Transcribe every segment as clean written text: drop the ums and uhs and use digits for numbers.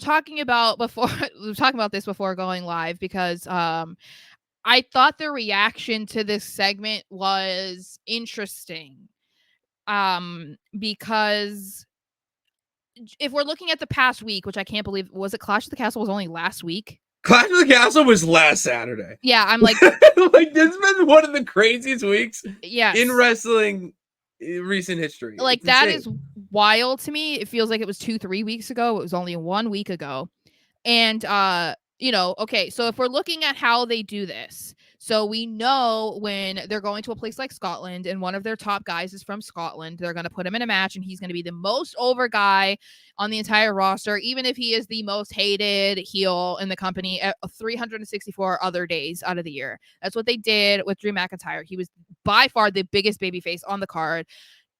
talking about before we were talking about this before going live because I thought the reaction to this segment was interesting. Because if we're looking at the past week, which I can't believe, was it Clash of the Castle was only last week? Clash of the Castle was last Saturday. Yeah, I'm like, like this has been one of the craziest weeks yes, in wrestling recent history. Like that is wild to me. It feels like it was 2-3 weeks ago. It was only 1 week ago. And okay, so if we're looking at how they do this, so we know when they're going to a place like Scotland and one of their top guys is from Scotland, they're going to put him in a match and he's going to be the most over guy on the entire roster, even if he is the most hated heel in the company at 364 other days out of the year. That's what they did with Drew McIntyre. He was by far the biggest babyface on the card,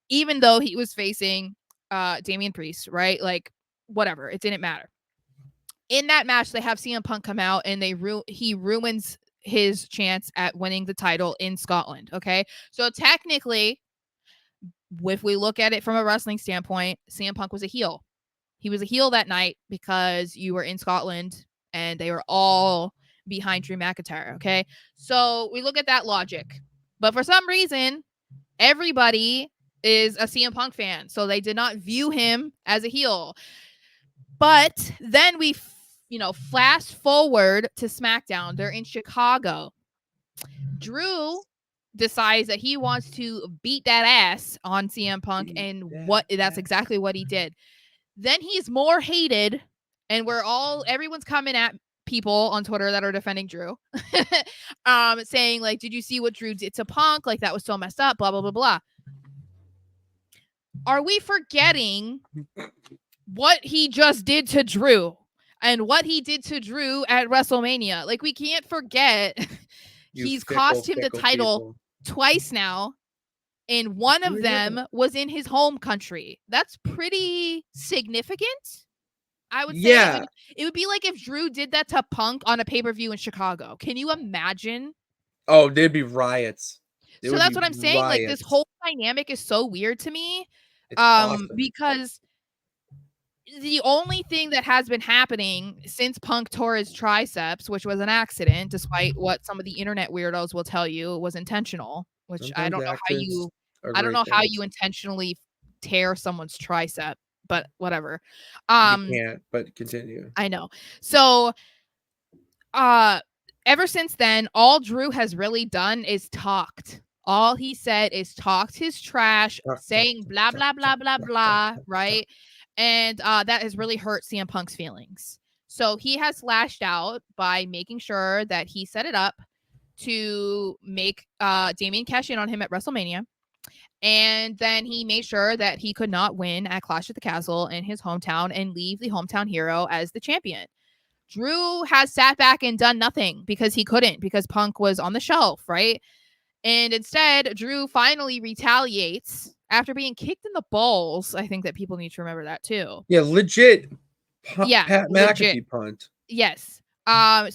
even though he was facing Damian Priest, right? Like, whatever. It didn't matter. In that match, they have CM Punk come out and he ruins his chance at winning the title in Scotland. Okay. So technically, if we look at it from a wrestling standpoint, CM Punk was a heel. He was a heel that night because you were in Scotland and they were all behind Drew McIntyre. Okay. So we look at that logic. But for some reason, everybody is a CM Punk fan. So they did not view him as a heel. But then we fast forward to SmackDown. They're in Chicago. Drew decides that he wants to beat that ass on CM Punk, and that's exactly what he did. Then he's more hated, and everyone's coming at people on Twitter that are defending Drew, saying like, "Did you see what Drew did to Punk? Like that was so messed up." Blah blah blah blah. Are we forgetting what he just did to Drew? And what he did to Drew at WrestleMania. Like, we can't forget he's cost him the title twice now, and one of them was in his home country. That's pretty significant. I would say it would be like if Drew did that to Punk on a pay-per-view in Chicago. Can you imagine? Oh, there'd be riots. So that's what I'm saying. Like, this whole dynamic is so weird to me. It's awesome. Because the only thing that has been happening since Punk tore his triceps, which was an accident, despite what some of the internet weirdos will tell you, it was intentional, which sometimes I don't know how you intentionally tear someone's tricep, but whatever. You can't, but continue. I know. So, ever since then, all Drew has really done is talked. All he said is talked his trash, saying blah, blah, blah, blah, blah, right? And that has really hurt CM Punk's feelings. So he has lashed out by making sure that he set it up to make Damian cash in on him at WrestleMania. And then he made sure that he could not win at Clash at the Castle in his hometown and leave the hometown hero as the champion. Drew has sat back and done nothing because he couldn't, because Punk was on the shelf, right? And instead, Drew finally retaliates after being kicked in the balls. I think that people need to remember that too. Yeah, legit. Pat McAfee punt. Yes.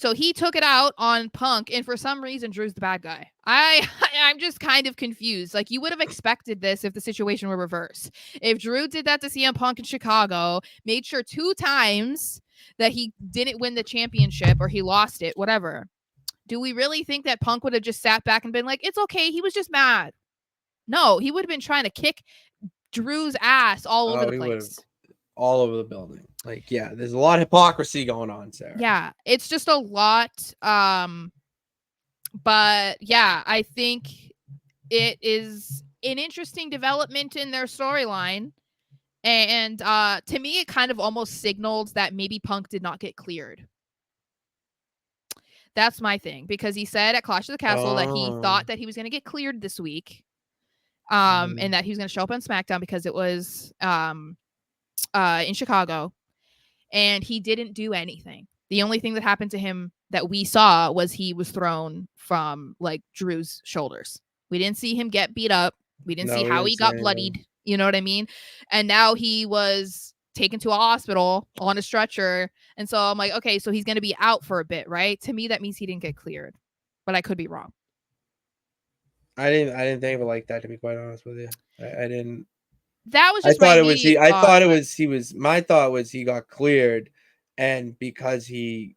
So he took it out on Punk, and for some reason, Drew's the bad guy. I'm just kind of confused. Like, you would have expected this if the situation were reversed. If Drew did that to CM Punk in Chicago, made sure 2 times that he didn't win the championship or he lost it, whatever. Do we really think that Punk would have just sat back and been like, it's okay, he was just mad? No, he would have been trying to kick Drew's ass all over the place. All over the building. Like, yeah, there's a lot of hypocrisy going on, Sarah. Yeah, it's just a lot. But yeah, I think it is an interesting development in their storyline. And to me, it kind of almost signaled that maybe Punk did not get cleared. That's my thing, because he said at Clash of the Castle that he thought that he was going to get cleared this week, and that he was going to show up on SmackDown because it was in Chicago, and he didn't do anything. The only thing that happened to him that we saw was he was thrown from like Drew's shoulders. We didn't see him get beat up. We didn't see how he got bloodied. You know what I mean? And now he was taken to a hospital on a stretcher. And so I'm like, okay, so he's going to be out for a bit, right? To me, that means he didn't get cleared, but I could be wrong. I didn't think of it like that, to be quite honest with you. I didn't. That was just my thought was he got cleared and because he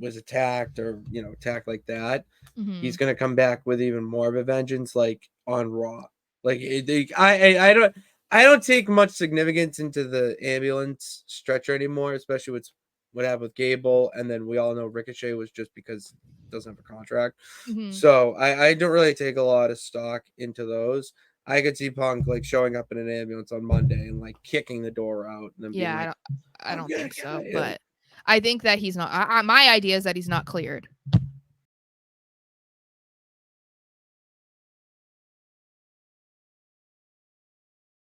was attacked or attacked like that, Mhm. he's gonna come back with even more of a vengeance, like on Raw. Like I don't take much significance into the ambulance stretcher anymore, especially with what happened with Gable, and then we all know Ricochet was just because he doesn't have a contract. Mhm. So I don't really take a lot of stock into those. I could see Punk like showing up in an ambulance on Monday and like kicking the door out and then being Yeah, like, I "I'm don't gonna think kill so, you." but I think that he's not. My idea is that he's not cleared.